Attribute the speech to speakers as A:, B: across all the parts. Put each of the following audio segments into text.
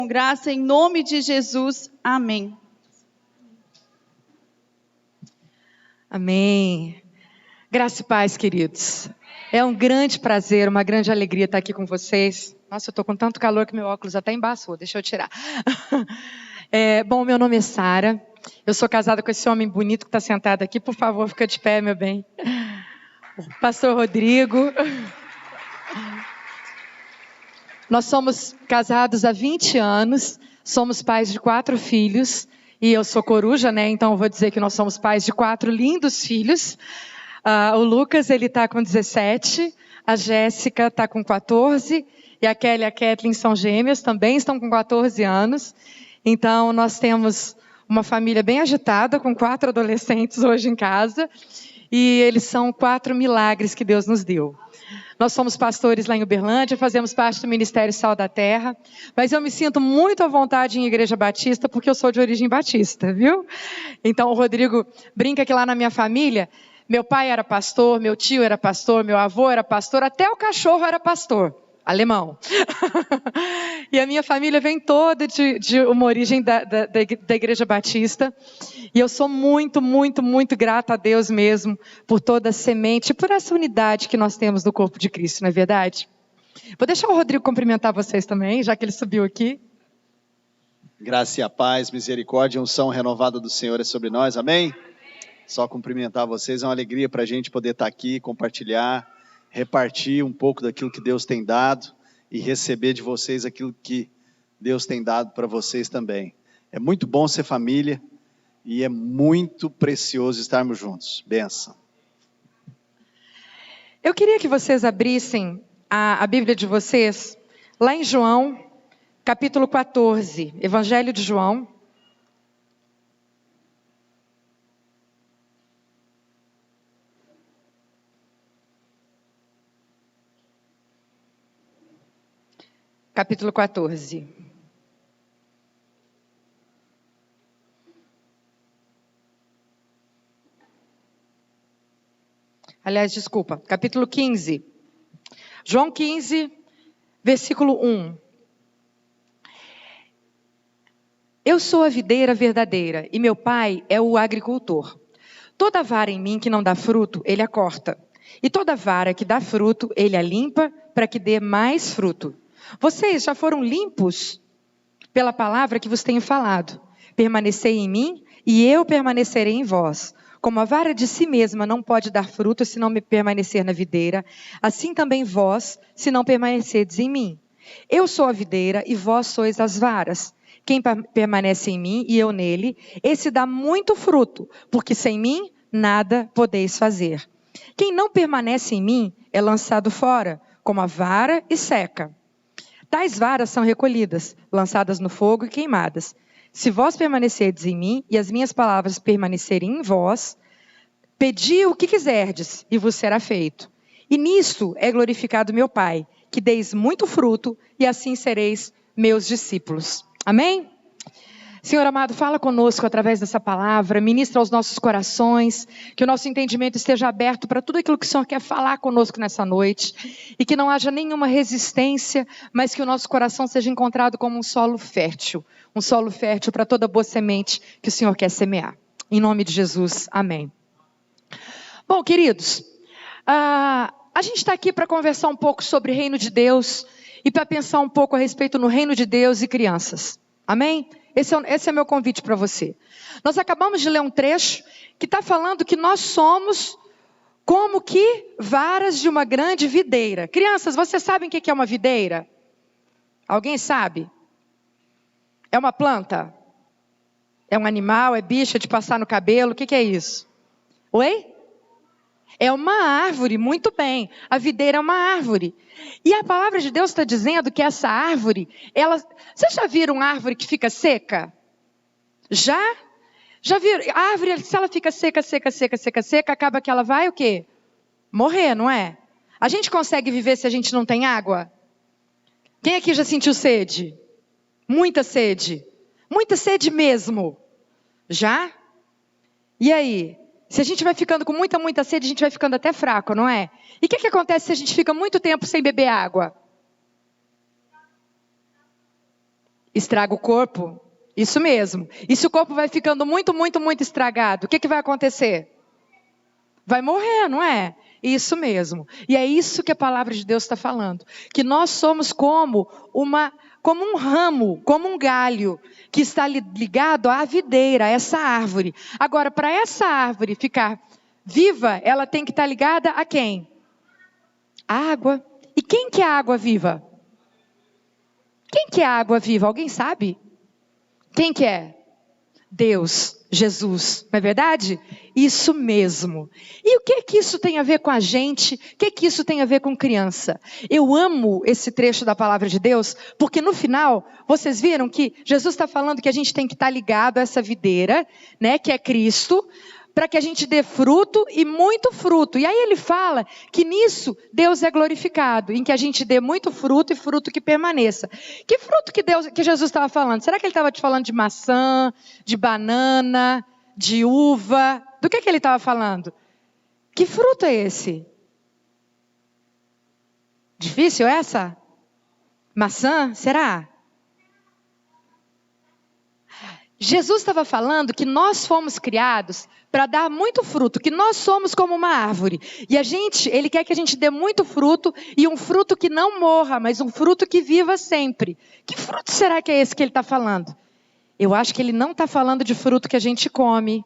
A: Com graça, em nome de Jesus. Amém.
B: Amém. Graça e paz, queridos. É um grande prazer, uma grande alegria estar aqui com vocês. Nossa, eu estou com tanto calor que meu óculos até embaçou. Deixa eu tirar. Bom, meu nome é Sara. Eu sou casada com esse homem bonito que está sentado aqui. Por favor, fica de pé, meu bem. Pastor Rodrigo. Nós somos casados há 20 anos. Somos pais de 4 filhos. E eu sou coruja, né? Então eu vou dizer que nós somos pais de 4 lindos filhos. O Lucas, ele está com 17. A Jéssica está com 14. E a Kelly e a Kathleen são gêmeas, também estão com 14 anos. Então nós temos uma família bem agitada, com 4 adolescentes hoje em casa. E eles são 4 milagres que Deus nos deu. Nós somos pastores lá em Uberlândia, fazemos parte do Ministério Sal da Terra, mas eu me sinto muito à vontade em Igreja Batista, porque eu sou de origem batista, viu? Então o Rodrigo brinca que lá na minha família, meu pai era pastor, meu tio era pastor, meu avô era pastor, até o cachorro era pastor, alemão. E a minha família vem toda de uma origem da Igreja Batista. E eu sou muito, muito, muito grata a Deus mesmo por toda a semente, por essa unidade que nós temos no corpo de Cristo, não é verdade? Vou deixar o Rodrigo cumprimentar vocês também, já que ele subiu aqui.
C: Graça e a paz, misericórdia e unção renovada do Senhor é sobre nós, amém? Só cumprimentar vocês, é uma alegria para a gente poder estar aqui, compartilhar, repartir um pouco daquilo que Deus tem dado e receber de vocês aquilo que Deus tem dado para vocês também. É muito bom ser família e é muito precioso estarmos juntos. Benção.
B: Eu queria que vocês abrissem a Bíblia de vocês lá em João, capítulo 14, Evangelho de João. Capítulo 14. Aliás, desculpa, capítulo 15. João 15, versículo 1. Eu sou a videira verdadeira e meu pai é o agricultor. Toda vara em mim que não dá fruto, ele a corta. E toda vara que dá fruto, ele a limpa para que dê mais fruto. Vocês já foram limpos pela palavra que vos tenho falado. Permanecei em mim e eu permanecerei em vós. Como a vara de si mesma não pode dar fruto se não me permanecer na videira, assim também vós, se não permanecerdes em mim. Eu sou a videira e vós sois as varas. Quem permanece em mim e eu nele, esse dá muito fruto, porque sem mim nada podeis fazer. Quem não permanece em mim é lançado fora, como a vara e seca. Tais varas são recolhidas, lançadas no fogo e queimadas. Se vós permanecerdes em mim e as minhas palavras permanecerem em vós, pedi o que quiserdes e vos será feito. E nisto é glorificado meu Pai, que deis muito fruto e assim sereis meus discípulos. Amém? Senhor amado, fala conosco através dessa palavra, ministra aos nossos corações, que o nosso entendimento esteja aberto para tudo aquilo que o Senhor quer falar conosco nessa noite, e que não haja nenhuma resistência, mas que o nosso coração seja encontrado como um solo fértil para toda boa semente que o Senhor quer semear. Em nome de Jesus, amém. Bom, queridos, a gente está aqui para conversar um pouco sobre o reino de Deus e para pensar um pouco a respeito no reino de Deus e crianças. Amém? Esse é meu convite para você. Nós acabamos de ler um trecho que está falando que nós somos como que varas de uma grande videira. Crianças, vocês sabem o que é uma videira? Alguém sabe? É uma planta? É um animal? É bicho de passar no cabelo? O que é isso? Oi? É uma árvore, muito bem. A videira é uma árvore. E a palavra de Deus está dizendo que essa árvore, vocês já viram árvore que fica seca? Já? Já viram? A árvore, se ela fica seca, acaba que ela vai o quê? Morrer, não é? A gente consegue viver se a gente não tem água? Quem aqui já sentiu sede? Muita sede. Muita sede mesmo. Já? E aí? Se a gente vai ficando com muita sede, a gente vai ficando até fraco, não é? E o que acontece se a gente fica muito tempo sem beber água? Estraga o corpo. Isso mesmo. E se o corpo vai ficando muito, muito, muito estragado, o que vai acontecer? Vai morrer, não é? Isso mesmo. E é isso que a palavra de Deus está falando. Que nós somos como um ramo, como um galho, que está ligado à videira, a essa árvore. Agora, para essa árvore ficar viva, ela tem que estar ligada a quem? A água. E quem que é a água viva? Quem que é a água viva? Alguém sabe? Quem que é? Deus, Jesus, não é verdade? Isso mesmo. E o que isso tem a ver com a gente? O que isso tem a ver com criança? Eu amo esse trecho da palavra de Deus, porque no final, vocês viram que Jesus está falando que a gente tem que estar ligado a essa videira, né, que é Cristo, para que a gente dê fruto e muito fruto. E aí ele fala que nisso Deus é glorificado, em que a gente dê muito fruto e fruto que permaneça. Que fruto que Jesus estava falando? Será que ele estava te falando de maçã, de banana, de uva? Do que ele estava falando? Que fruto é esse? Difícil essa? Maçã? Será? Jesus estava falando que nós fomos criados para dar muito fruto, que nós somos como uma árvore. E ele quer que a gente dê muito fruto, e um fruto que não morra, mas um fruto que viva sempre. Que fruto será que é esse que ele está falando? Eu acho que ele não está falando de fruto que a gente come.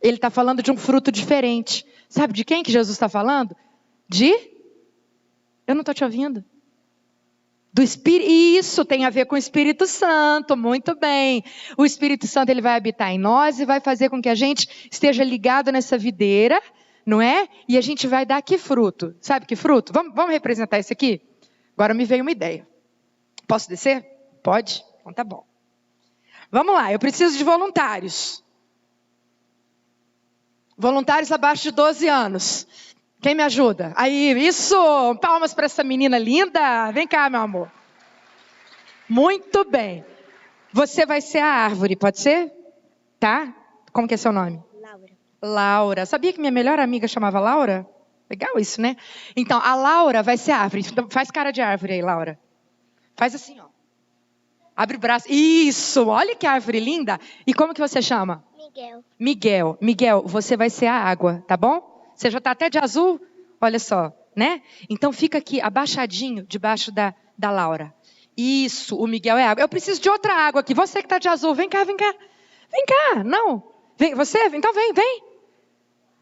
B: Ele está falando de um fruto diferente. Sabe de quem que Jesus está falando? Eu não estou te ouvindo. Do Espírito, isso tem a ver com o Espírito Santo, muito bem. O Espírito Santo ele vai habitar em nós e vai fazer com que a gente esteja ligado nessa videira, não é? E a gente vai dar que fruto? Sabe que fruto? Vamos representar isso aqui? Agora me veio uma ideia. Posso descer? Pode? Então tá bom. Vamos lá, eu preciso de voluntários. Voluntários abaixo de 12 anos. Quem me ajuda? Aí, isso! Palmas para essa menina linda. Vem cá, meu amor. Muito bem. Você vai ser a árvore, pode ser? Tá? Como que é seu nome? Laura. Sabia que minha melhor amiga chamava Laura? Legal isso, né? Então, a Laura vai ser a árvore. Faz cara de árvore aí, Laura. Faz assim, ó. Abre o braço. Isso! Olha que árvore linda. E como que você chama? Miguel, você vai ser a água, tá bom? Você já está até de azul? Olha só, né? Então fica aqui, abaixadinho, debaixo da Laura. Isso, o Miguel é água. Eu preciso de outra água aqui. Você que está de azul, vem cá. Vem cá, não. Vem, você? Então vem.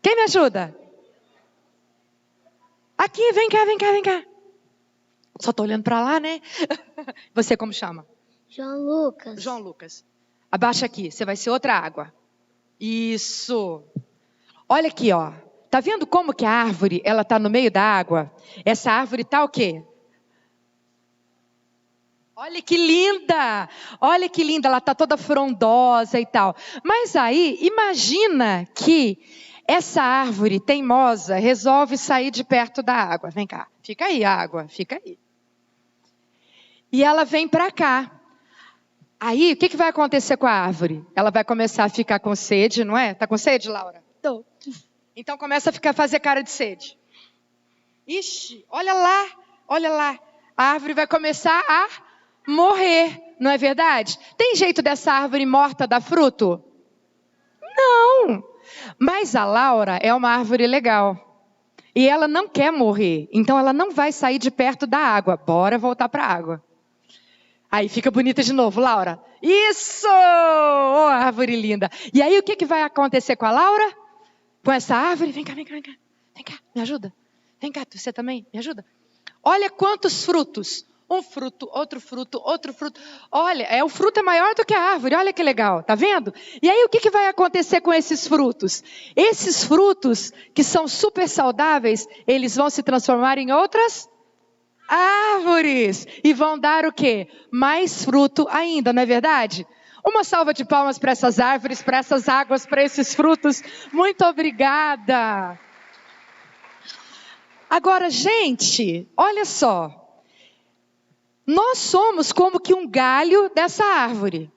B: Quem me ajuda? Aqui, vem cá. Só estou olhando para lá, né? Você como chama? João Lucas. Abaixa aqui, você vai ser outra água. Isso. Olha aqui, ó. Tá vendo como que a árvore, ela tá no meio da água? Essa árvore tá o quê? Olha que linda, ela tá toda frondosa e tal. Mas aí, imagina que essa árvore teimosa resolve sair de perto da água. Vem cá, fica aí a água, fica aí. E ela vem para cá. Aí, o que vai acontecer com a árvore? Ela vai começar a ficar com sede, não é? Tá com sede, Laura?
D: Tô.
B: Então começa a fazer cara de sede. Ixi, olha lá. A árvore vai começar a morrer, não é verdade? Tem jeito dessa árvore morta dar fruto? Não. Mas a Laura é uma árvore legal. E ela não quer morrer. Então ela não vai sair de perto da água. Bora voltar para a água. Aí fica bonita de novo, Laura. Isso! Oh, árvore linda. E aí o que vai acontecer com a Laura? Com essa árvore, vem cá, me ajuda. Vem cá, você também, me ajuda. Olha quantos frutos. Um fruto, outro fruto. Olha, o fruto é maior do que a árvore, olha que legal, tá vendo? E aí o que vai acontecer com esses frutos? Esses frutos, que são super saudáveis, eles vão se transformar em outras árvores. E vão dar o quê? Mais fruto ainda, não é verdade? Uma salva de palmas para essas árvores, para essas águas, para esses frutos. Muito obrigada. Agora, gente, olha só. Nós somos como que um galho dessa árvore.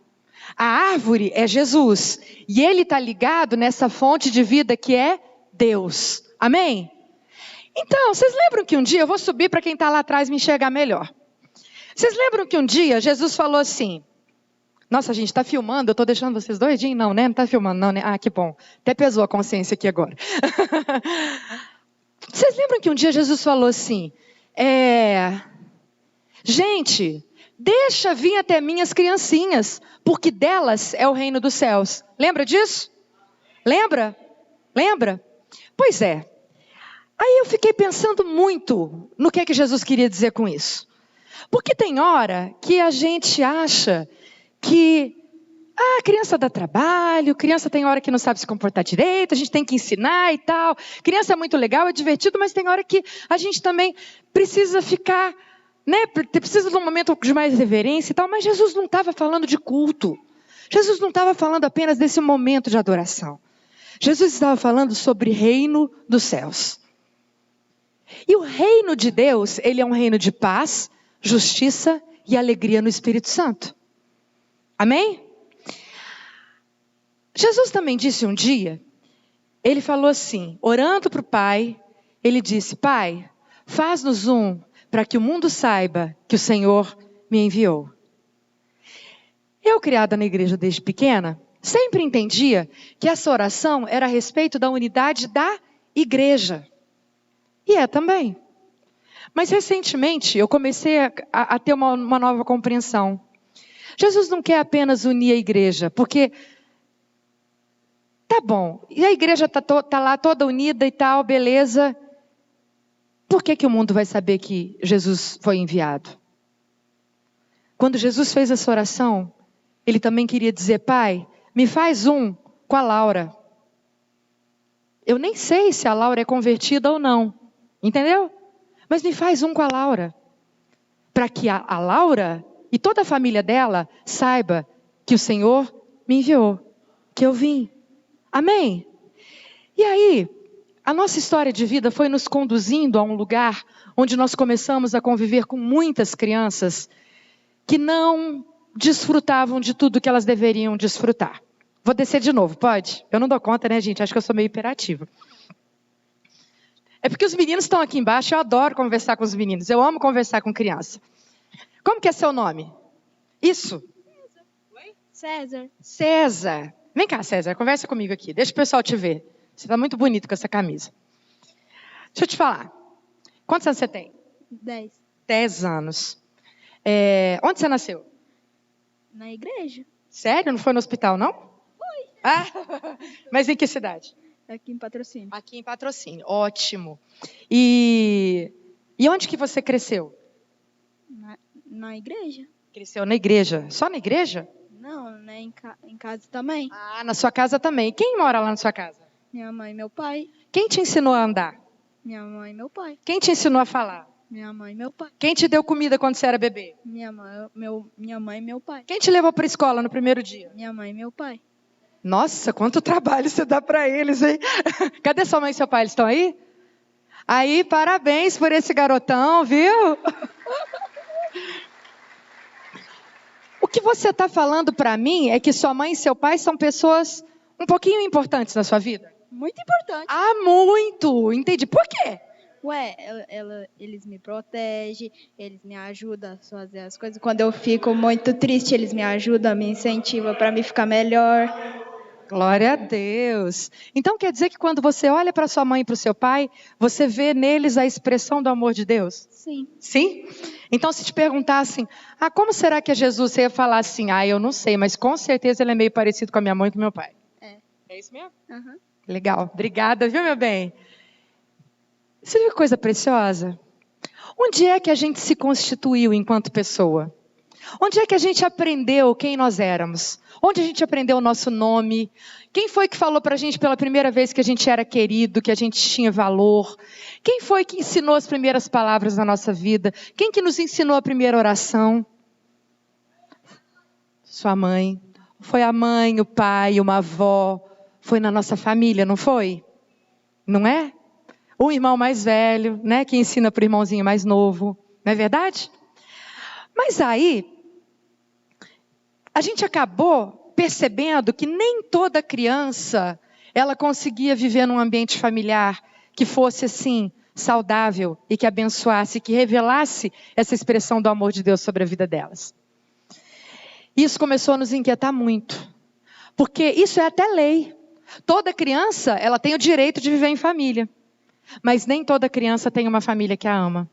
B: A árvore é Jesus. E ele está ligado nessa fonte de vida que é Deus. Amém? Então, vocês lembram que um dia, eu vou subir para quem está lá atrás me enxergar melhor. Vocês lembram que um dia Jesus falou assim... Nossa, gente, está filmando? Eu estou deixando vocês doidinhos? Não, né? Não está filmando, não, né? Ah, que bom. Até pesou a consciência aqui agora. Vocês lembram que um dia Jesus falou assim... Gente, deixa vir até mim as criancinhas, porque delas é o reino dos céus. Lembra disso? Lembra? Lembra? Pois é. Aí eu fiquei pensando muito no que é que Jesus queria dizer com isso. Porque tem hora que a gente acha que a criança dá trabalho, criança tem hora que não sabe se comportar direito, a gente tem que ensinar e tal. Criança é muito legal, é divertido, mas tem hora que a gente também precisa ficar, né? Precisa de um momento de mais reverência e tal. Mas Jesus não estava falando de culto. Jesus não estava falando apenas desse momento de adoração. Jesus estava falando sobre reino dos céus. E o reino de Deus, ele é um reino de paz, justiça e alegria no Espírito Santo. Amém? Jesus também disse um dia, ele falou assim, orando para o Pai, ele disse, Pai, faz-nos um, para que o mundo saiba que o Senhor me enviou. Eu, criada na igreja desde pequena, sempre entendia que essa oração era a respeito da unidade da igreja. E é também. Mas recentemente eu comecei a ter uma nova compreensão. Jesus não quer apenas unir a igreja, porque tá bom, e a igreja tá lá toda unida e tal, beleza. Por que o mundo vai saber que Jesus foi enviado? Quando Jesus fez essa oração, ele também queria dizer, Pai, me faz um com a Laura. Eu nem sei se a Laura é convertida ou não, entendeu? Mas me faz um com a Laura, para que a Laura e toda a família dela saiba que o Senhor me enviou, que eu vim. Amém? E aí, a nossa história de vida foi nos conduzindo a um lugar onde nós começamos a conviver com muitas crianças que não desfrutavam de tudo que elas deveriam desfrutar. Vou descer de novo, pode? Eu não dou conta, né, gente? Acho que eu sou meio hiperativa. É porque os meninos estão aqui embaixo, eu adoro conversar com os meninos. Eu amo conversar com criança. Como que é seu nome? Isso?
D: César.
B: César. Vem cá, César, conversa comigo aqui. Deixa o pessoal te ver. Você está muito bonito com essa camisa. Deixa eu te falar. Quantos anos você tem?
D: 10.
B: 10 anos. Onde você nasceu?
D: Na igreja.
B: Sério? Não foi no hospital, não?
D: Foi.
B: Ah, mas em que cidade?
D: Aqui em Patrocínio.
B: Aqui em Patrocínio. Ótimo. E onde que você cresceu?
D: Na igreja.
B: Cresceu na igreja. Só na igreja?
D: Não, né? Em casa também.
B: Ah, na sua casa também. Quem mora lá na sua casa?
D: Minha mãe e meu pai.
B: Quem te ensinou a andar?
D: Minha mãe e meu pai.
B: Quem te ensinou a falar?
D: Minha mãe e meu pai.
B: Quem te deu comida quando você era bebê?
D: Minha mãe e meu pai.
B: Quem te levou para a escola no primeiro dia?
D: Minha mãe e meu pai.
B: Nossa, quanto trabalho você dá para eles, hein? Cadê sua mãe e seu pai? Eles estão aí? Aí, parabéns por esse garotão, viu? O que você está falando para mim é que sua mãe e seu pai são pessoas um pouquinho importantes na sua vida?
D: Muito importante.
B: Ah, muito! Entendi. Por quê?
D: Ué, eles me protegem, eles me ajudam a fazer as coisas. Quando eu fico muito triste, eles me ajudam, me incentivam para me ficar melhor.
B: Glória a Deus. Então quer dizer que quando você olha para sua mãe e para o seu pai, você vê neles a expressão do amor de Deus?
D: Sim.
B: Sim? Então se te perguntassem, como será que é Jesus? Você ia falar assim, eu não sei, mas com certeza ele é meio parecido com a minha mãe e com o meu pai. É isso mesmo?
D: Uhum.
B: Legal. Obrigada, viu, meu bem? Você viu que coisa preciosa? Onde é que a gente se constituiu enquanto pessoa? Onde é que a gente aprendeu quem nós éramos? Onde a gente aprendeu o nosso nome? Quem foi que falou para a gente pela primeira vez que a gente era querido, que a gente tinha valor? Quem foi que ensinou as primeiras palavras na nossa vida? Quem que nos ensinou a primeira oração? Sua mãe. Foi a mãe, o pai, uma avó. Foi na nossa família, não foi? Não é? Um irmão mais velho, né, que ensina para o irmãozinho mais novo. Não é verdade? Mas aí, a gente acabou percebendo que nem toda criança, ela conseguia viver num ambiente familiar que fosse assim, saudável e que abençoasse, que revelasse essa expressão do amor de Deus sobre a vida delas. Isso começou a nos inquietar muito, porque isso é até lei. Toda criança, ela tem o direito de viver em família, mas nem toda criança tem uma família que a ama.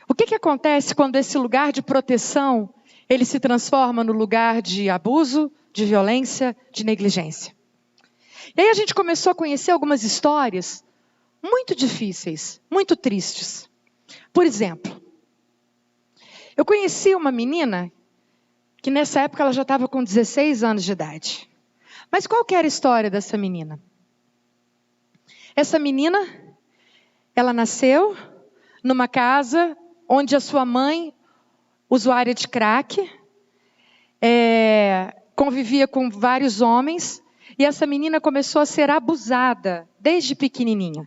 B: O que acontece quando esse lugar de proteção, ele se transforma no lugar de abuso, de violência, de negligência? E aí a gente começou a conhecer algumas histórias muito difíceis, muito tristes. Por exemplo, eu conheci uma menina que nessa época ela já estava com 16 anos de idade. Mas qual que era a história dessa menina? Essa menina, ela nasceu numa casa onde a sua mãe, usuária de crack, convivia com vários homens, e essa menina começou a ser abusada desde pequenininha.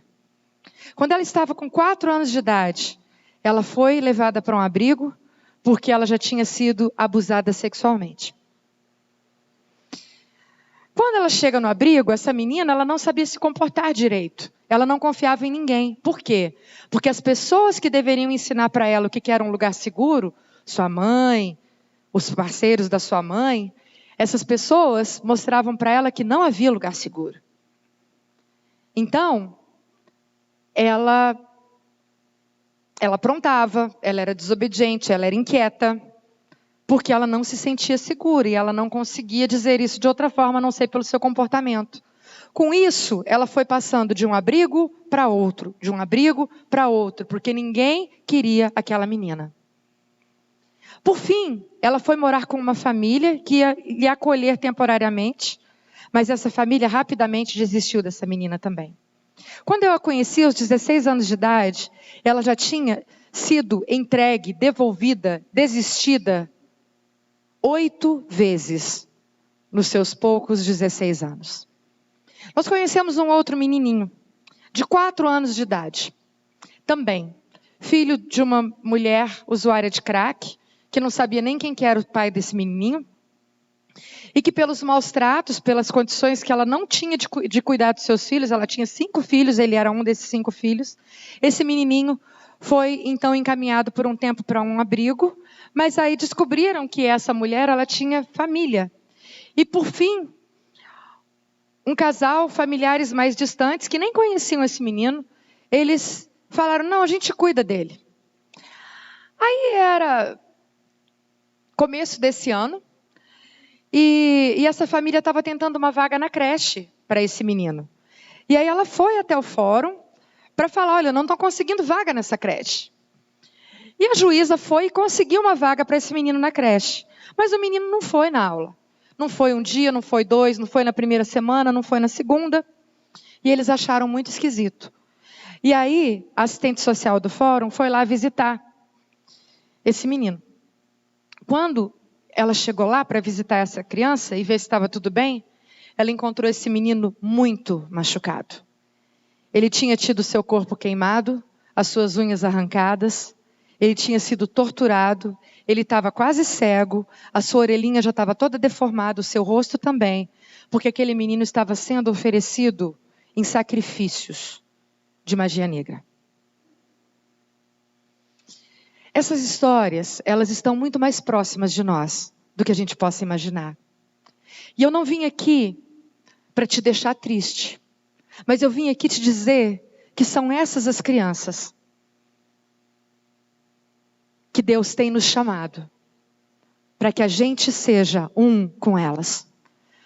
B: Quando ela estava com 4 anos de idade, ela foi levada para um abrigo, porque ela já tinha sido abusada sexualmente. Quando ela chega no abrigo, essa menina, ela não sabia se comportar direito. Ela não confiava em ninguém. Por quê? Porque as pessoas que deveriam ensinar para ela o que era um lugar seguro, sua mãe, os parceiros da sua mãe, essas pessoas mostravam para ela que não havia lugar seguro. Então, ela aprontava, ela era desobediente, ela era inquieta, porque ela não se sentia segura e ela não conseguia dizer isso de outra forma, a não ser pelo seu comportamento. Com isso, ela foi passando de um abrigo para outro, de um abrigo para outro, porque ninguém queria aquela menina. Por fim, ela foi morar com uma família que ia lhe acolher temporariamente, mas essa família rapidamente desistiu dessa menina também. Quando eu a conheci aos 16 anos de idade, ela já tinha sido entregue, devolvida, desistida 8 vezes nos seus poucos 16 anos. Nós conhecemos um outro menininho, de 4 anos de idade, também filho de uma mulher usuária de crack, que não sabia nem quem que era o pai desse menininho, e que pelos maus tratos, pelas condições que ela não tinha de cuidar dos seus filhos, ela tinha 5 filhos, ele era um desses 5 filhos, esse menininho foi então encaminhado por um tempo para um abrigo, mas aí descobriram que essa mulher, ela tinha família. E por fim, um casal, familiares mais distantes, que nem conheciam esse menino, eles falaram, não, a gente cuida dele. Aí era começo desse ano, e essa família estava tentando uma vaga na creche para esse menino. E aí ela foi até o fórum para falar, olha, não estou conseguindo vaga nessa creche. E a juíza foi e conseguiu uma vaga para esse menino na creche. Mas o menino não foi na aula. Não foi um dia, não foi 2, não foi na primeira semana, não foi na segunda. E eles acharam muito esquisito. E aí, a assistente social do fórum foi lá visitar esse menino. Quando ela chegou lá para visitar essa criança e ver se estava tudo bem, ela encontrou esse menino muito machucado. Ele tinha tido seu corpo queimado, as suas unhas arrancadas, ele tinha sido torturado, ele estava quase cego, a sua orelhinha já estava toda deformada, o seu rosto também, porque aquele menino estava sendo oferecido em sacrifícios de magia negra. Essas histórias, elas estão muito mais próximas de nós do que a gente possa imaginar. E eu não vim aqui para te deixar triste, mas eu vim aqui te dizer que são essas as crianças que Deus tem nos chamado para que a gente seja um com elas.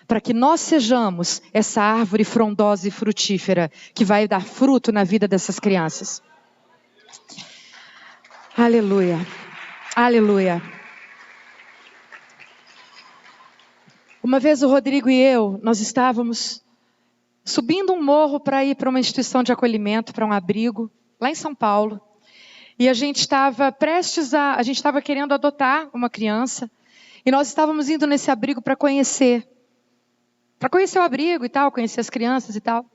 B: Para que nós sejamos essa árvore frondosa e frutífera que vai dar fruto na vida dessas crianças. Aleluia, aleluia. Uma vez o Rodrigo e eu, nós estávamos subindo um morro para ir para uma instituição de acolhimento, para um abrigo, lá em São Paulo. E a gente estava a gente estava querendo adotar uma criança. E nós estávamos indo nesse abrigo para conhecer o abrigo e tal, conhecer as crianças e tal.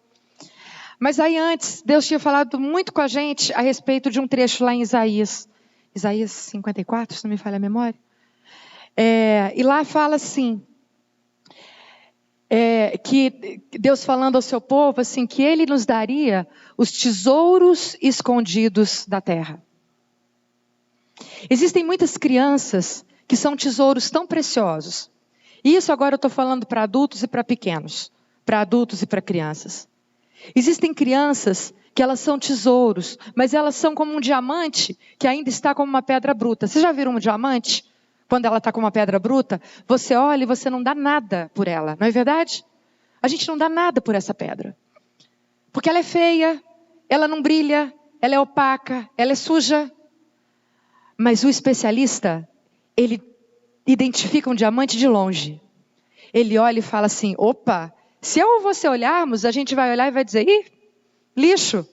B: Mas aí antes, Deus tinha falado muito com a gente a respeito de um trecho lá em Isaías 54, se não me falha a memória. E lá fala assim, que Deus falando ao seu povo assim, que Ele nos daria os tesouros escondidos da terra. Existem muitas crianças que são tesouros tão preciosos. E isso agora eu estou falando para adultos e para pequenos, para adultos e para crianças. Existem crianças que elas são tesouros, mas elas são como um diamante que ainda está como uma pedra bruta. Vocês já viram um diamante? Quando ela está com uma pedra bruta, você olha e você não dá nada por ela, não é verdade? A gente não dá nada por essa pedra. Porque ela é feia, ela não brilha, ela é opaca, ela é suja. Mas o especialista, ele identifica um diamante de longe. Ele olha e fala assim, opa, se eu ou você olharmos, a gente vai olhar e vai dizer, ih, lixo.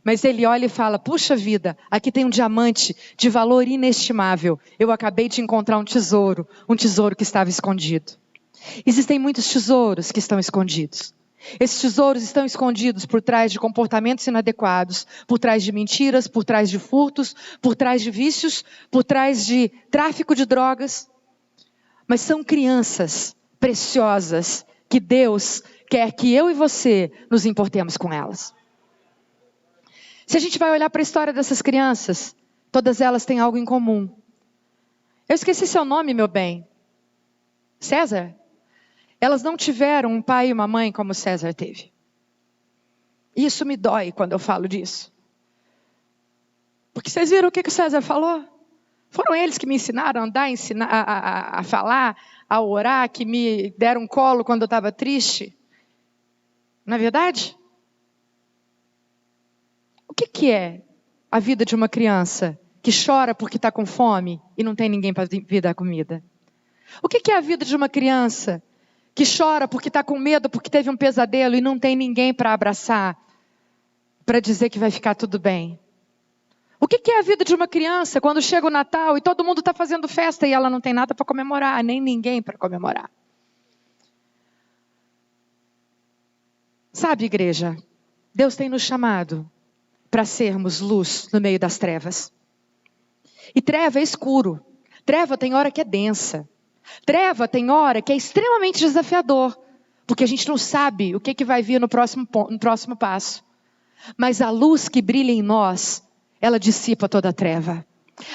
B: Mas ele olha e fala, puxa vida, aqui tem um diamante de valor inestimável. Eu acabei de encontrar um tesouro que estava escondido. Existem muitos tesouros que estão escondidos. Esses tesouros estão escondidos por trás de comportamentos inadequados, por trás de mentiras, por trás de furtos, por trás de vícios, por trás de tráfico de drogas. Mas são crianças preciosas que Deus quer que eu e você nos importemos com elas. Se a gente vai olhar para a história dessas crianças, todas elas têm algo em comum. Eu esqueci seu nome, meu bem. César? Elas não tiveram um pai e uma mãe como César teve. Isso me dói quando eu falo disso. Porque vocês viram o que o César falou? Foram eles que me ensinaram a andar, a falar, a orar, que me deram um colo quando eu estava triste. Não é verdade? O que é a vida de uma criança que chora porque está com fome e não tem ninguém para vir dar comida? O que é a vida de uma criança que chora porque está com medo, porque teve um pesadelo e não tem ninguém para abraçar, para dizer que vai ficar tudo bem? O que é a vida de uma criança quando chega o Natal e todo mundo está fazendo festa e ela não tem nada para comemorar, nem ninguém para comemorar? Sabe, igreja, Deus tem nos chamado para sermos luz no meio das trevas. E treva é escuro. Treva tem hora que é densa. Treva tem hora que é extremamente desafiador. Porque a gente não sabe o que vai vir no próximo passo. Mas a luz que brilha em nós, ela dissipa toda a treva.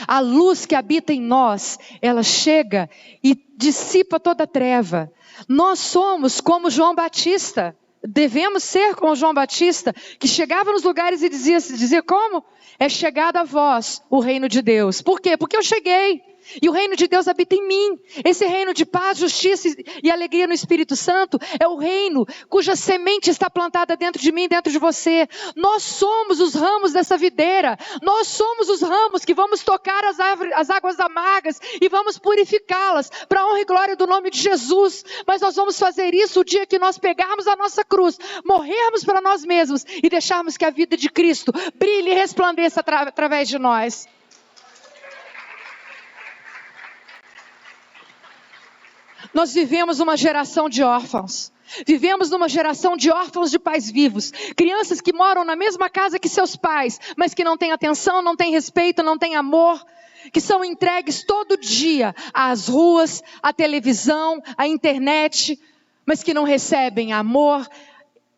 B: A luz que habita em nós, ela chega e dissipa toda a treva. Nós somos como João Batista. Devemos ser como João Batista, que chegava nos lugares e dizia como? É chegado a vós o reino de Deus. Por quê? Porque eu cheguei. E o reino de Deus habita em mim. Esse reino de paz, justiça e alegria no Espírito Santo é o reino cuja semente está plantada dentro de mim e dentro de você. Nós somos os ramos dessa videira. Nós somos os ramos que vamos tocar as águas amargas e vamos purificá-las para a honra e glória do nome de Jesus. Mas nós vamos fazer isso o dia que nós pegarmos a nossa cruz, morrermos para nós mesmos e deixarmos que a vida de Cristo brilhe e resplandeça através de nós. Nós vivemos uma geração de órfãos. Vivemos numa geração de órfãos de pais vivos. Crianças que moram na mesma casa que seus pais, mas que não têm atenção, não têm respeito, não têm amor. Que são entregues todo dia às ruas, à televisão, à internet, mas que não recebem amor,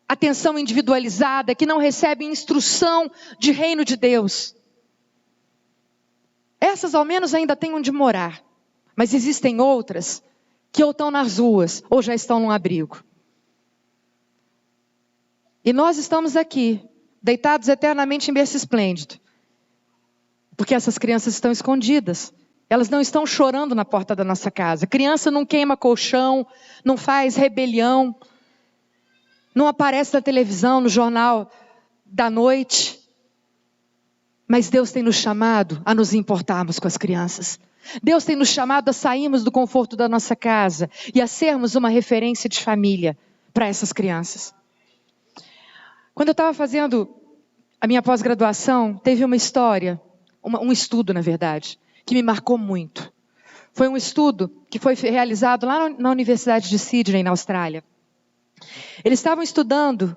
B: atenção individualizada, que não recebem instrução de reino de Deus. Essas ao menos ainda têm onde morar. Mas existem outras que ou estão nas ruas, ou já estão num abrigo. E nós estamos aqui, deitados eternamente em berço esplêndido. Porque essas crianças estão escondidas. Elas não estão chorando na porta da nossa casa. Criança não queima colchão, não faz rebelião, não aparece na televisão, no jornal da noite. Mas Deus tem nos chamado a nos importarmos com as crianças. Deus tem nos chamado a sairmos do conforto da nossa casa e a sermos uma referência de família para essas crianças. Quando eu estava fazendo a minha pós-graduação, teve uma história, um estudo na verdade, que me marcou muito. Foi um estudo que foi realizado lá na Universidade de Sydney, na Austrália. Eles estavam estudando,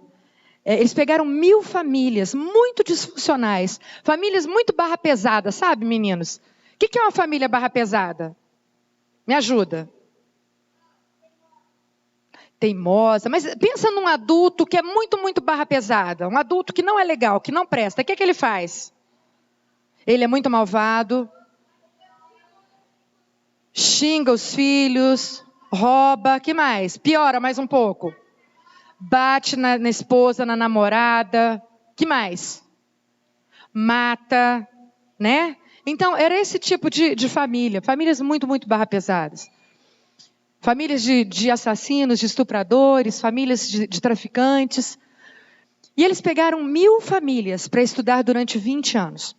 B: eles pegaram 1000 famílias muito disfuncionais, famílias muito barra pesada, sabe, meninos? O que é uma família barra pesada? Me ajuda. teimosa. Mas pensa num adulto que é muito, muito barra pesada. Um adulto que não é legal, que não presta. O que é que ele faz? Ele é muito malvado. Xinga os filhos. Rouba. Que mais? Piora mais um pouco. Bate na esposa, na namorada. Que mais? Mata, né? Então, era esse tipo de família. Famílias muito, muito barra pesadas. Famílias de assassinos, de estupradores, famílias de traficantes. E eles pegaram 1000 famílias para estudar durante 20 anos.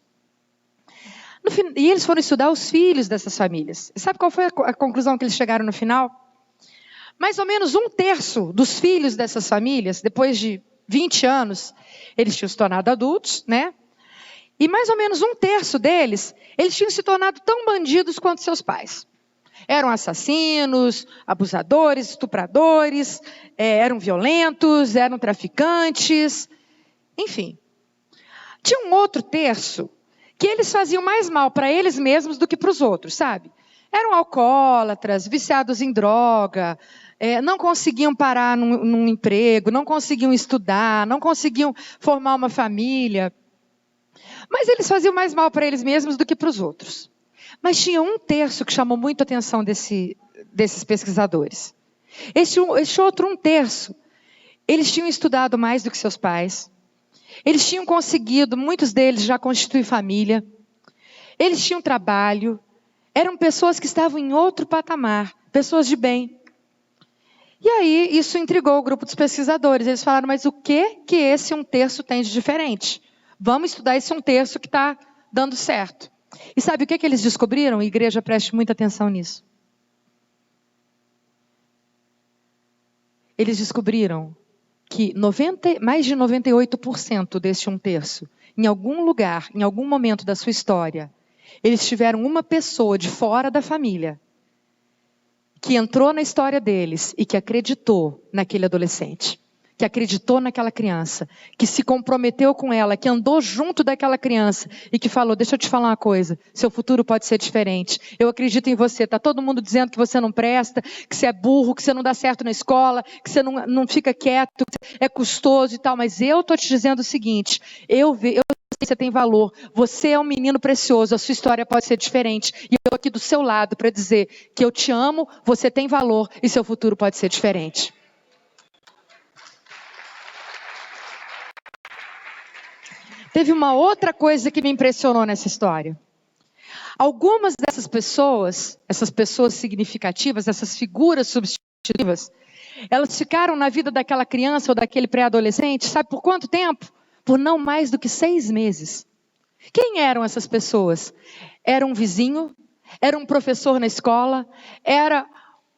B: E eles foram estudar os filhos dessas famílias. E sabe qual foi a conclusão que eles chegaram no final? Mais ou menos 1/3 dos filhos dessas famílias, depois de 20 anos, eles tinham se tornado adultos, né? E mais ou menos 1/3 deles, eles tinham se tornado tão bandidos quanto seus pais. Eram assassinos, abusadores, estupradores, eram violentos, eram traficantes, enfim. Tinha um outro terço que eles faziam mais mal para eles mesmos do que para os outros, sabe? Eram alcoólatras, viciados em droga, não conseguiam parar num emprego, não conseguiam estudar, não conseguiam formar uma família. Mas eles faziam mais mal para eles mesmos do que para os outros. Mas tinha 1/3 que chamou muito a atenção desses pesquisadores. Esse outro 1/3, eles tinham estudado mais do que seus pais. Eles tinham conseguido, muitos deles já constituir família. Eles tinham trabalho. Eram pessoas que estavam em outro patamar, pessoas de bem. E aí, isso intrigou o grupo dos pesquisadores. Eles falaram, mas o que esse 1/3 tem de diferente? Vamos estudar esse 1/3 que está dando certo. E sabe o que eles descobriram? Igreja, preste muita atenção nisso. Eles descobriram que mais de 98% desse 1/3, em algum lugar, em algum momento da sua história, eles tiveram uma pessoa de fora da família que entrou na história deles e que acreditou naquele adolescente, que acreditou naquela criança, que se comprometeu com ela, que andou junto daquela criança e que falou, deixa eu te falar uma coisa, seu futuro pode ser diferente, eu acredito em você, está todo mundo dizendo que você não presta, que você é burro, que você não dá certo na escola, que você não fica quieto, que é custoso e tal, mas eu estou te dizendo o seguinte, eu sei que você tem valor, você é um menino precioso, a sua história pode ser diferente, e eu estou aqui do seu lado para dizer que eu te amo, você tem valor e seu futuro pode ser diferente. Teve uma outra coisa que me impressionou nessa história. Algumas dessas pessoas, essas pessoas significativas, essas figuras substitutivas, elas ficaram na vida daquela criança ou daquele pré-adolescente, sabe por quanto tempo? Por não mais do que 6 meses. Quem eram essas pessoas? Era um vizinho? Era um professor na escola? Era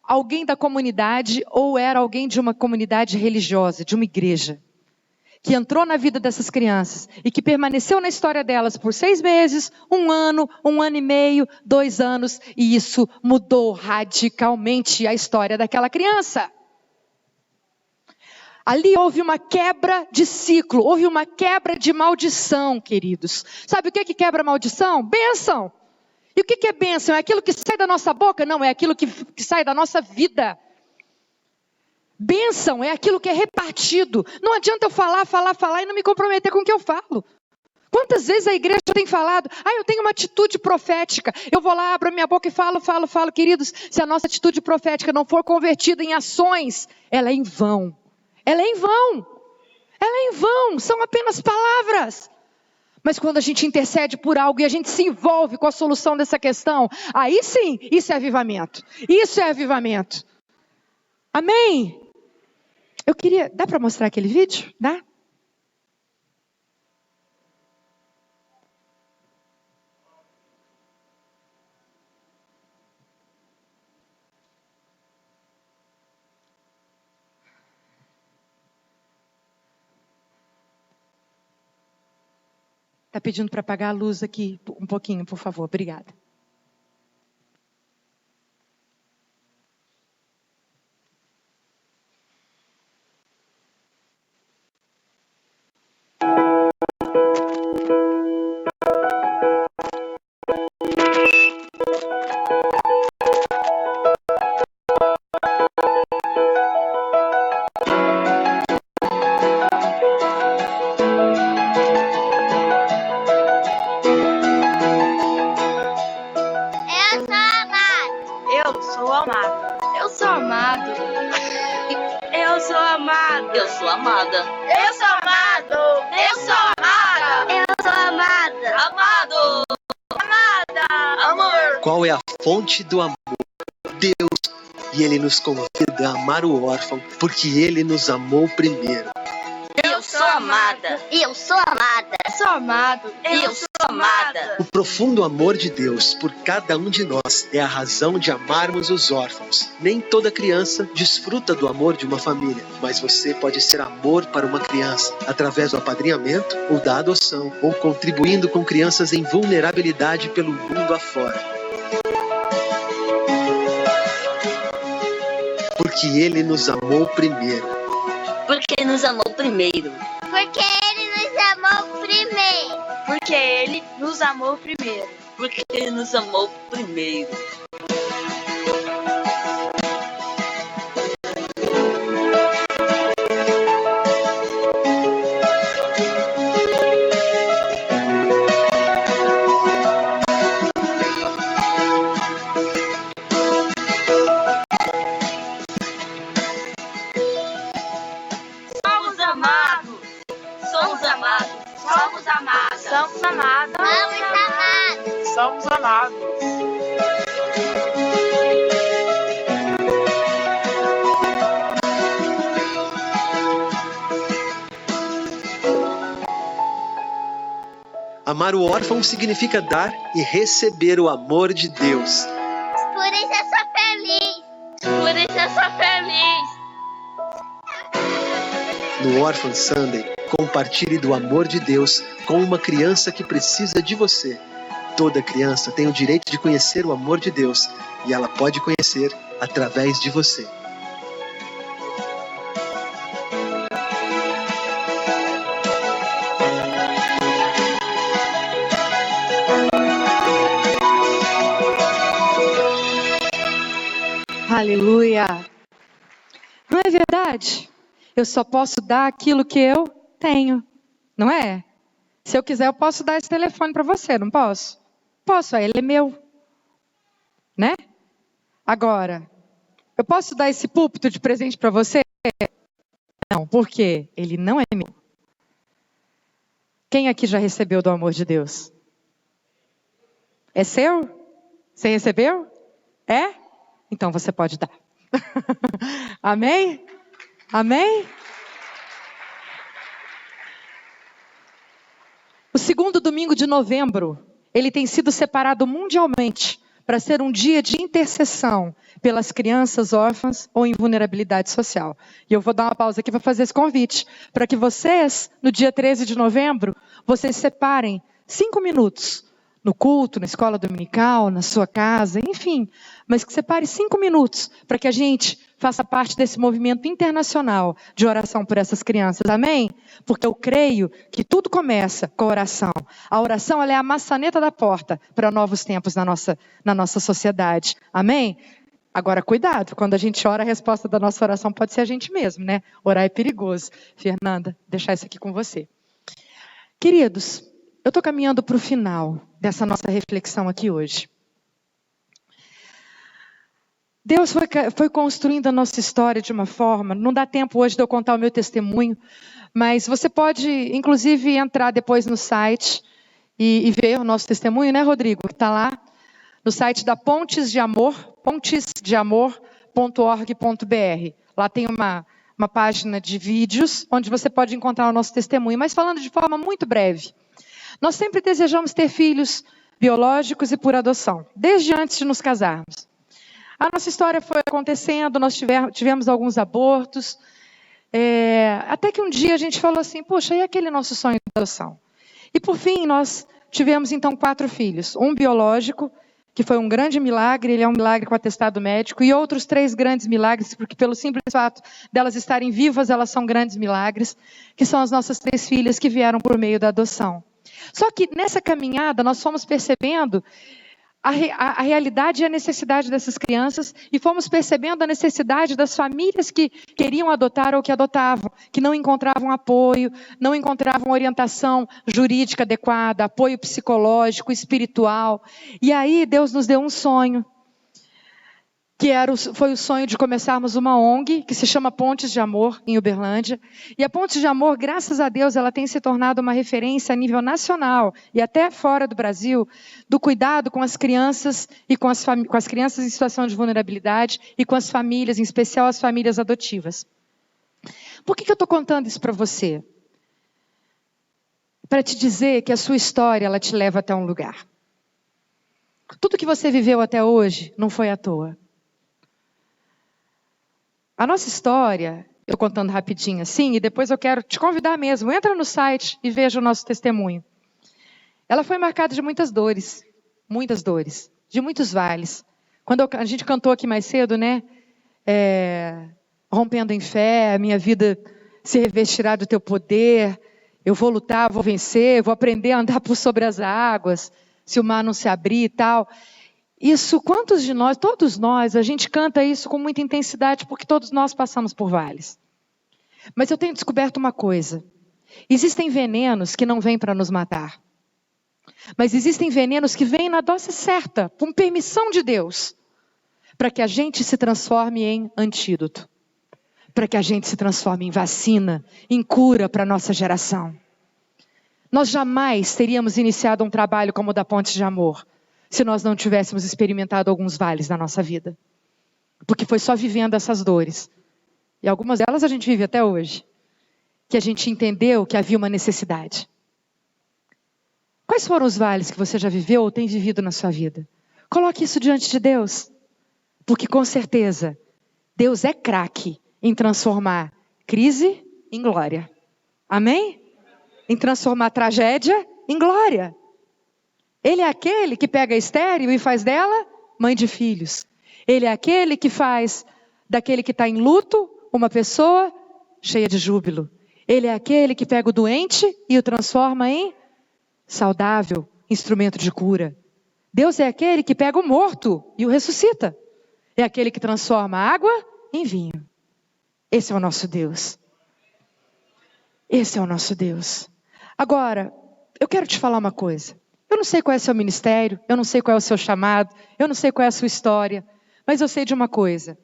B: alguém da comunidade ou era alguém de uma comunidade religiosa, de uma igreja? Que entrou na vida dessas crianças e que permaneceu na história delas por 6 meses, 1 ano, 1 ano e meio, 2 anos, e isso mudou radicalmente a história daquela criança. Ali houve uma quebra de ciclo, houve uma quebra de maldição, queridos. Sabe o que quebra maldição? Bênção. E o que é bênção? É aquilo que sai da nossa boca? Não, é aquilo que sai da nossa vida. Bênção é aquilo que é repartido. Não adianta eu falar e não me comprometer com o que eu falo. Quantas vezes a igreja tem falado, eu tenho uma atitude profética, eu vou lá, abro a minha boca e falo. Queridos, se a nossa atitude profética não for convertida em ações, ela é em vão. Ela é em vão. Ela é em vão, são apenas palavras. Mas quando a gente intercede por algo e a gente se envolve com a solução dessa questão, aí sim, isso é avivamento. Isso é avivamento. Amém? Dá para mostrar aquele vídeo? Dá? Está pedindo para apagar a luz aqui um pouquinho, por favor. Obrigada.
D: amado.
E: Eu sou amado.
F: Eu sou amada.
E: Eu sou amado. Eu sou amada.
D: Eu sou amada.
F: Amado.
E: Amor.
G: Qual é a fonte do amor? Deus. E Ele nos convida a amar o órfão, porque Ele nos amou primeiro.
F: Eu sou amada.
D: Eu sou amada.
E: Eu sou amado.
F: Eu sou amada.
G: O profundo amor de Deus por cada um de nós é a razão de amarmos os órfãos. Nem toda criança desfruta do amor de uma família, mas você pode ser amor para uma criança através do apadrinhamento ou da adoção, ou contribuindo com crianças em vulnerabilidade pelo mundo afora. Porque Ele nos amou primeiro.
F: Porque nos amou primeiro.
D: Porque Ele nos amou primeiro.
E: Porque Ele nos amou primeiro.
F: Porque Ele nos amou primeiro.
E: Somos amados.
F: Somos amados.
E: Somos amados. Somos amados.
D: Somos amados.
E: Somos amados.
G: Amar o órfão significa dar e receber o amor de Deus.
D: Por isso eu sou feliz.
E: Por isso eu sou feliz.
G: No Orphan Sunday, compartilhe do amor de Deus com uma criança que precisa de você. Toda criança tem o direito de conhecer o amor de Deus e ela pode conhecer através de você.
B: Aleluia! Não é verdade? Eu só posso dar aquilo que eu tenho, não é? Se eu quiser, eu posso dar esse telefone para você, não posso? Posso, ele é meu, né? Agora, eu posso dar esse púlpito de presente para você? Não, porque ele não é meu. Quem aqui já recebeu do amor de Deus? É seu? Você recebeu? É? Então você pode dar. Amém? Amém? O segundo domingo de novembro, ele tem sido separado mundialmente para ser um dia de intercessão pelas crianças órfãs ou em vulnerabilidade social. E eu vou dar uma pausa aqui para fazer esse convite, para que vocês, no dia 13 de novembro, vocês separem 5 minutos no culto, na escola dominical, na sua casa, enfim, mas que separe 5 minutos para que a gente faça parte desse movimento internacional de oração por essas crianças, amém? Porque eu creio que tudo começa com a oração. A oração, ela é a maçaneta da porta para novos tempos na nossa sociedade, amém? Agora, cuidado, quando a gente ora, a resposta da nossa oração pode ser a gente mesmo, né? Orar é perigoso. Fernanda, deixar isso aqui com você. Queridos, eu estou caminhando para o final dessa nossa reflexão aqui hoje. Deus foi construindo a nossa história de uma forma, não dá tempo hoje de eu contar o meu testemunho, mas você pode, inclusive, entrar depois no site e ver o nosso testemunho, né, Rodrigo? Que está lá no site da Pontes de Amor, pontesdeamor.org.br. Lá tem uma página de vídeos onde você pode encontrar o nosso testemunho, mas falando de forma muito breve. Nós sempre desejamos ter filhos biológicos e por adoção, desde antes de nos casarmos. A nossa história foi acontecendo, nós tivemos alguns abortos, até que um dia a gente falou assim, poxa, e aquele nosso sonho de adoção? E por fim, nós tivemos então 4 filhos, um biológico, que foi um grande milagre, ele é um milagre com atestado médico, e outros 3 grandes milagres, porque pelo simples fato delas estarem vivas, elas são grandes milagres, que são as nossas 3 filhas que vieram por meio da adoção. Só que nessa caminhada nós fomos percebendo a realidade e a necessidade dessas crianças e fomos percebendo a necessidade das famílias que queriam adotar ou que adotavam, que não encontravam apoio, não encontravam orientação jurídica adequada, apoio psicológico, espiritual. E aí Deus nos deu um sonho. que foi o sonho de começarmos uma ONG que se chama Pontes de Amor, em Uberlândia. E a Pontes de Amor, graças a Deus, ela tem se tornado uma referência a nível nacional e até fora do Brasil, do cuidado com as crianças e com as crianças em situação de vulnerabilidade e com as famílias, em especial as famílias adotivas. Por que eu estou contando isso para você? Para te dizer que a sua história, ela te leva até um lugar. Tudo que você viveu até hoje não foi à toa. A nossa história, eu contando rapidinho assim, e depois eu quero te convidar mesmo, entra no site e veja o nosso testemunho. Ela foi marcada de muitas dores, de muitos vales. Quando a gente cantou aqui mais cedo, né? Rompendo em fé, a minha vida se revestirá do teu poder, eu vou lutar, vou vencer, vou aprender a andar por sobre as águas, se o mar não se abrir e tal. Isso, quantos de nós, todos nós, a gente canta isso com muita intensidade, porque todos nós passamos por vales. Mas eu tenho descoberto uma coisa. Existem venenos que não vêm para nos matar. Mas existem venenos que vêm na dose certa, com permissão de Deus, para que a gente se transforme em antídoto. Para que a gente se transforme em vacina, em cura para a nossa geração. Nós jamais teríamos iniciado um trabalho como o da Pontes de Amor, se nós não tivéssemos experimentado alguns vales na nossa vida. Porque foi só vivendo essas dores, e algumas delas a gente vive até hoje, que a gente entendeu que havia uma necessidade. Quais foram os vales que você já viveu ou tem vivido na sua vida? Coloque isso diante de Deus, porque com certeza, Deus é craque em transformar crise em glória. Amém? Em transformar tragédia em glória. Ele é aquele que pega a estéril e faz dela mãe de filhos. Ele é aquele que faz daquele que está em luto uma pessoa cheia de júbilo. Ele é aquele que pega o doente e o transforma em saudável, instrumento de cura. Deus é aquele que pega o morto e o ressuscita. É aquele que transforma a água em vinho. Esse é o nosso Deus. Esse é o nosso Deus. Agora, eu quero te falar uma coisa. Eu não sei qual é o seu ministério, eu não sei qual é o seu chamado, eu não sei qual é a sua história, mas eu sei de uma coisa.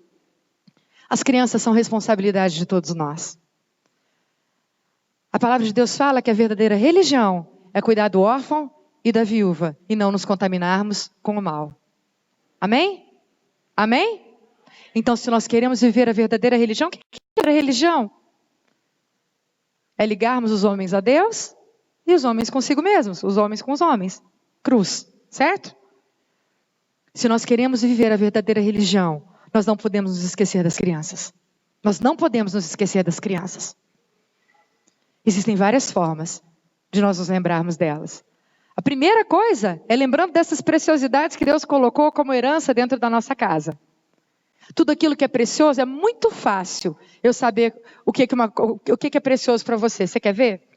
B: As crianças são responsabilidade de todos nós. A palavra de Deus fala que a verdadeira religião é cuidar do órfão e da viúva e não nos contaminarmos com o mal. Amém? Amém? Então, se nós queremos viver a verdadeira religião, o que é a religião? É ligarmos os homens a Deus e os homens consigo mesmos, os homens com os homens. Cruz, certo? Se nós queremos viver a verdadeira religião, nós não podemos nos esquecer das crianças. Nós não podemos nos esquecer das crianças. Existem várias formas de nós nos lembrarmos delas. A primeira coisa é lembrando dessas preciosidades que Deus colocou como herança dentro da nossa casa. Tudo aquilo que é precioso, é muito fácil eu saber o que é precioso para você. Você quer ver?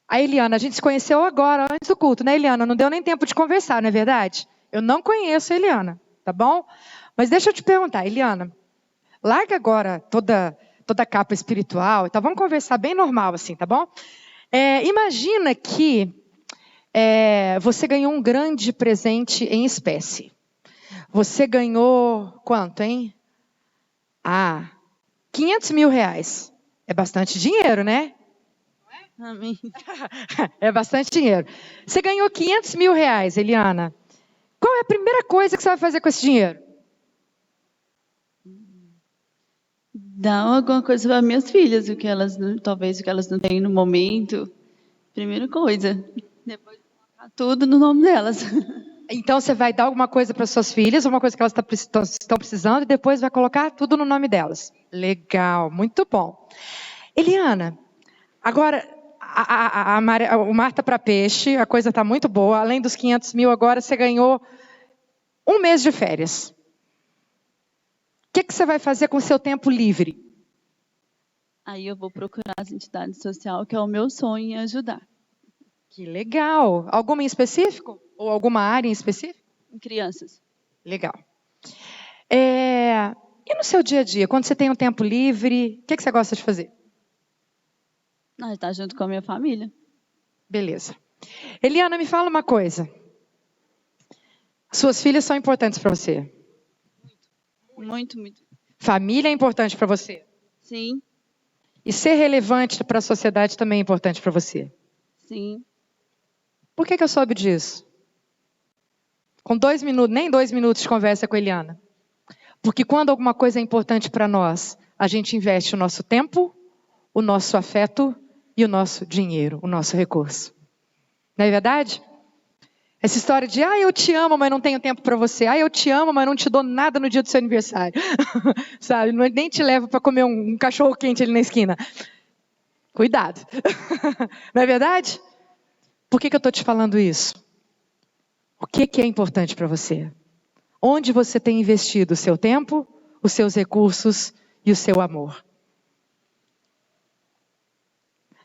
B: A Eliana, a gente se conheceu agora, antes do culto, né, Eliana? Não deu nem tempo de conversar, não é verdade? Eu não conheço a Eliana, tá bom? Mas deixa eu te perguntar, Eliana, larga agora toda a capa espiritual, então vamos conversar bem normal assim, tá bom? Imagina que você ganhou um grande presente em espécie. Você ganhou quanto, hein? 500 mil reais. É bastante dinheiro, né?
A: Amém.
B: É bastante dinheiro. Você ganhou 500 mil reais, Eliana. Qual é a primeira coisa que você vai fazer com esse dinheiro?
A: Dar alguma coisa para minhas filhas, talvez o que elas não têm no momento. Primeira coisa. Depois colocar tudo no nome delas.
B: Então você vai dar alguma coisa para suas filhas, uma coisa que elas estão precisando, e depois vai colocar tudo no nome delas. Legal, muito bom. Eliana, agora o mar está para peixe, a coisa está muito boa. Além dos 500 mil, agora você ganhou 1 mês de férias. O que você vai fazer com o seu tempo livre?
A: Aí eu vou procurar as entidades sociais, que é o meu sonho em ajudar.
B: Que legal. Alguma em específico? Ou alguma área em específico?
A: Em crianças.
B: Legal. E no seu dia a dia, quando você tem um tempo livre, o que você gosta de fazer?
A: Estar junto com a minha família.
B: Beleza. Eliana, me fala uma coisa. Suas filhas são importantes para você.
A: Muito, muito.
B: Família é importante para você.
A: Sim,
B: E ser relevante para a sociedade também é importante para você.
A: sim.
B: Por que eu soube disso? Com 2 minutos, nem 2 minutos de conversa com a Eliana. Porque quando alguma coisa é importante para nós, a gente investe o nosso tempo, o nosso afeto e o nosso dinheiro, o nosso recurso. Não é verdade? Essa história de, eu te amo, mas não tenho tempo para você. Eu te amo, mas não te dou nada no dia do seu aniversário. Sabe? Nem te levo para comer um cachorro quente ali na esquina. Cuidado. Não é verdade? Por que eu estou te falando isso? O que é importante para você? Onde você tem investido o seu tempo, os seus recursos e o seu amor?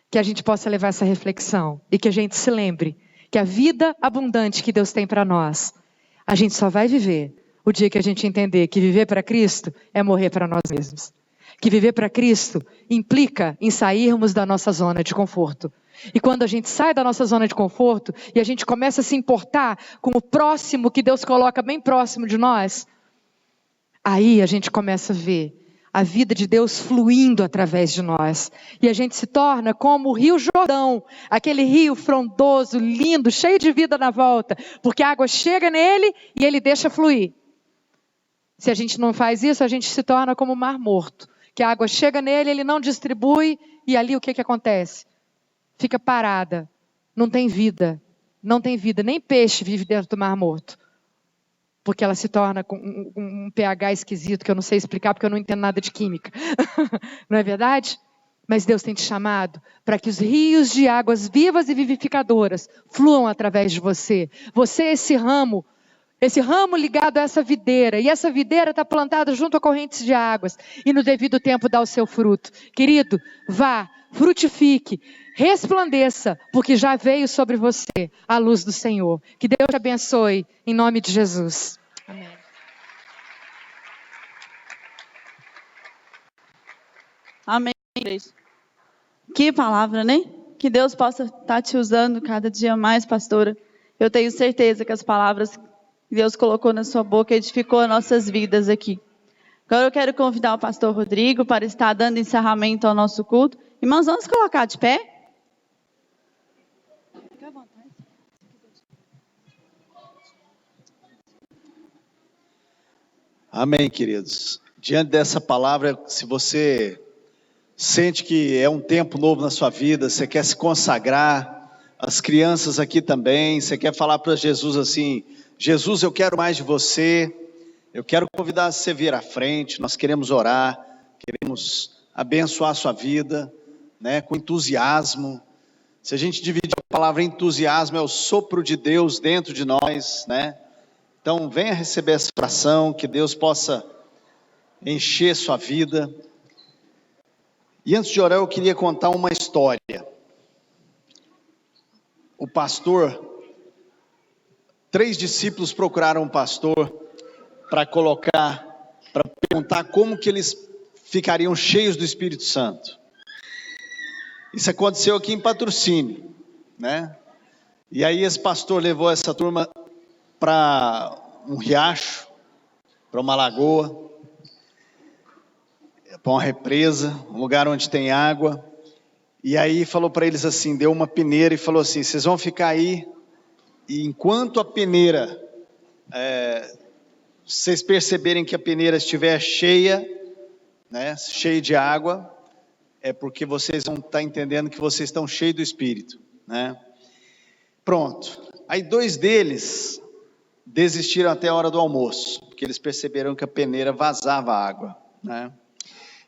B: Que a gente possa levar essa reflexão e que a gente se lembre que a vida abundante que Deus tem para nós, a gente só vai viver o dia que a gente entender que viver para Cristo é morrer para nós mesmos. Que viver para Cristo implica em sairmos da nossa zona de conforto. E quando a gente sai da nossa zona de conforto e a gente começa a se importar com o próximo que Deus coloca bem próximo de nós, aí a gente começa a ver a vida de Deus fluindo através de nós. E a gente se torna como o Rio Jordão, aquele rio frondoso, lindo, cheio de vida na volta, porque a água chega nele e ele deixa fluir. Se a gente não faz isso, a gente se torna como o Mar Morto, que a água chega nele, ele não distribui, e ali o que acontece? Fica parada, não tem vida, nem peixe vive dentro do Mar Morto. Porque ela se torna com um pH esquisito, que eu não sei explicar, porque eu não entendo nada de química. Não é verdade? Mas Deus tem te chamado para que os rios de águas vivas e vivificadoras fluam através de você. Você é esse ramo ligado a essa videira. E essa videira está plantada junto a correntes de águas. E no devido tempo dá o seu fruto. Querido, vá, frutifique, resplandeça, porque já veio sobre você a luz do Senhor. Que Deus te abençoe, em nome de Jesus. Amém.
A: Amém, igreja. Que palavra, né? Que Deus possa estar te usando cada dia mais, pastora. Eu tenho certeza que as palavras que Deus colocou na sua boca edificou as nossas vidas aqui. Agora eu quero convidar o pastor Rodrigo para estar dando encerramento ao nosso culto. Irmãos, vamos colocar de pé? Fica à vontade.
C: Amém, queridos. Diante dessa palavra, se você sente que é um tempo novo na sua vida, você quer se consagrar, as crianças aqui também, você quer falar para Jesus assim: Jesus, eu quero mais de você, eu quero convidar você a vir à frente, nós queremos orar, queremos abençoar a sua vida, né, com entusiasmo. Se a gente dividir a palavra entusiasmo, é o sopro de Deus dentro de nós, né? Então venha receber essa oração, que Deus possa encher sua vida. E antes de orar, eu queria contar uma história. O pastor, 3 discípulos procuraram um pastor para perguntar como que eles ficariam cheios do Espírito Santo. Isso aconteceu aqui em Patrocínio, né? E aí esse pastor levou essa turma para um riacho, para uma lagoa, para uma represa, um lugar onde tem água. E aí falou para eles assim, deu uma peneira e falou assim: vocês vão ficar aí, e enquanto a peneira, vocês perceberem que a peneira estiver cheia, né, cheia de água, é porque vocês vão estar entendendo que vocês estão cheios do Espírito, né? Pronto. Aí 2 deles desistiram até a hora do almoço, porque eles perceberam que a peneira vazava água, né?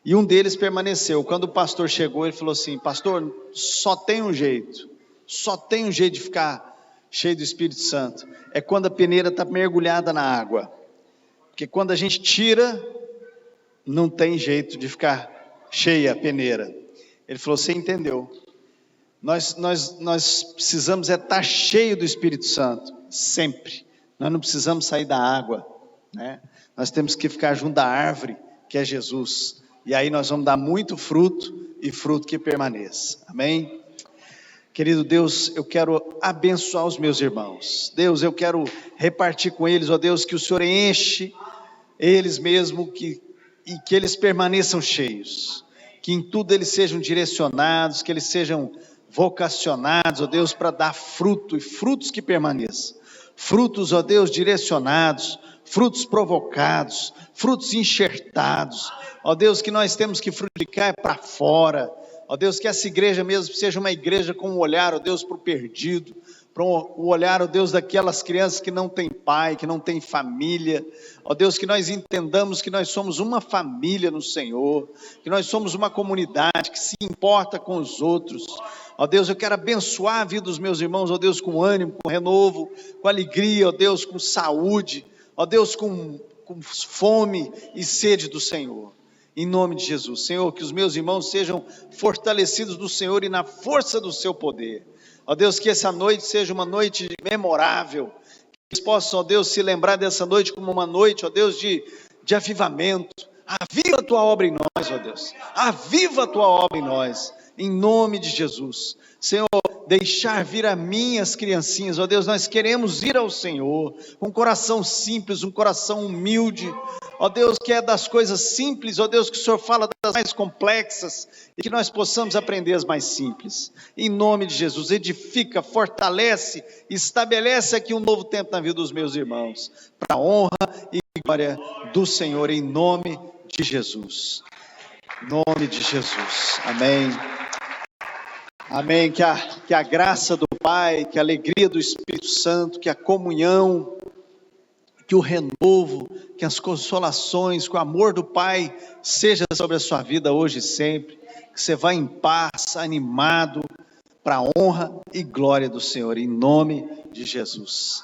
C: E um deles permaneceu. Quando o pastor chegou, ele falou assim: pastor, só tem um jeito de ficar cheio do Espírito Santo, é quando a peneira está mergulhada na água, porque quando a gente tira, não tem jeito de ficar cheia a peneira. Ele falou: você entendeu, nós precisamos estar cheio do Espírito Santo, sempre, nós não precisamos sair da água, né? Nós temos que ficar junto da árvore, que é Jesus, e aí nós vamos dar muito fruto, e fruto que permaneça, amém? Querido Deus, eu quero abençoar os meus irmãos. Deus, eu quero repartir com eles, ó Deus, que o Senhor enche eles mesmo e que eles permaneçam cheios. Que em tudo eles sejam direcionados, que eles sejam vocacionados, ó Deus, para dar fruto e frutos que permaneçam. Frutos, ó Deus, direcionados, frutos provocados, frutos enxertados. Ó Deus, que nós temos que frutificar para fora. Ó Deus, que essa igreja mesmo seja uma igreja com um olhar, ó Deus, para o perdido, para o olhar, ó Deus, daquelas crianças que não têm pai, que não têm família. Ó Deus, que nós entendamos que nós somos uma família no Senhor, que nós somos uma comunidade que se importa com os outros. Ó Deus, eu quero abençoar a vida dos meus irmãos, ó Deus, com ânimo, com renovo, com alegria, ó Deus, com saúde, ó Deus, com fome e sede do Senhor. Em nome de Jesus, Senhor, que os meus irmãos sejam fortalecidos do Senhor e na força do seu poder. Ó Deus, que essa noite seja uma noite memorável, que eles possam, ó Deus, se lembrar dessa noite como uma noite, ó Deus, de avivamento. Aviva a tua obra em nós, ó Deus, aviva a tua obra em nós, em nome de Jesus. Senhor, deixar vir a minhas criancinhas, ó Deus, nós queremos ir ao Senhor, com um coração simples, um coração humilde, ó Deus, que é das coisas simples, ó Deus, que o Senhor fala das mais complexas, e que nós possamos aprender as mais simples, em nome de Jesus. Edifica, fortalece, estabelece aqui um novo tempo na vida dos meus irmãos, para a honra e glória do Senhor, em nome de Jesus, em nome de Jesus, amém. Amém, que a graça do Pai, que a alegria do Espírito Santo, que a comunhão, que o renovo, que as consolações, que o amor do Pai seja sobre a sua vida hoje e sempre, que você vá em paz, animado, para a honra e glória do Senhor, em nome de Jesus.